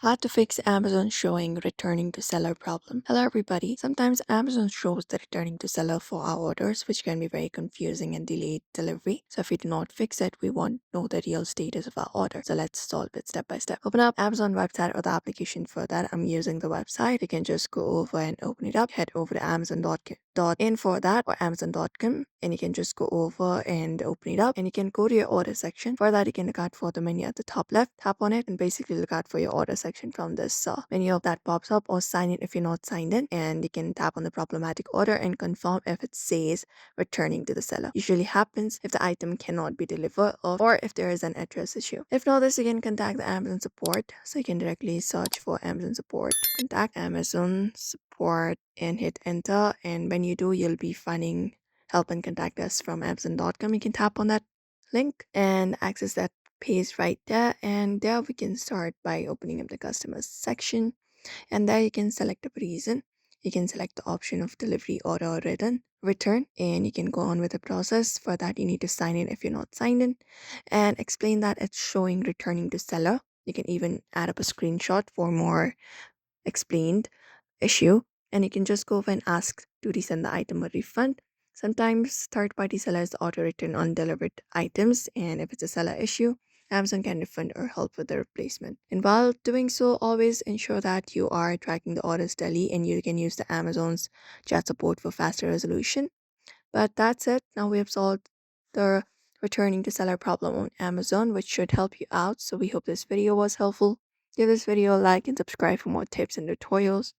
How to fix Amazon showing returning to seller problem. Hello everybody. Sometimes Amazon shows the returning to seller for our orders, which can be very confusing and delayed delivery. So if we do not fix it, we won't know the real status of our order. So let's solve it step by step. Open up Amazon website or the application for that. I'm using the website. You can just go over and open it up. Head over to amazon.in for that or amazon.com, and you can just go over and open it up, and you can go to your order section. For that, you can look out for the menu at the top left, tap on it, and basically look out for your order section from this menu that pops up, or sign in if you're not signed in, and you can tap on the problematic order and confirm if it says returning to the seller. Usually happens if the item cannot be delivered, or if there is an address issue. If not this, you can contact the Amazon support. So you can directly search for Amazon support, contact Amazon support, and hit enter. And when you do, you'll be finding help and contact us from amazon.com. You can tap on that link and access that page right there, and there we can start by opening up the customers section, and there you can select a reason. You can select the option of delivery, order, or return, and you can go on with the process. For that, you need to sign in if you're not signed in, and explain that it's showing returning to seller. You can even add up a screenshot for more explained issue, and you can just go over and ask to resend the item or refund. Sometimes third-party sellers auto return undelivered items, and if it's a seller issue, Amazon can refund or help with the replacement. And while doing so, always ensure that you are tracking the orders daily, and you can use the Amazon's chat support for faster resolution. But that's it. Now we have solved the returning to seller problem on Amazon, which should help you out. So we hope this video was helpful. Give this video a like and subscribe for more tips and tutorials.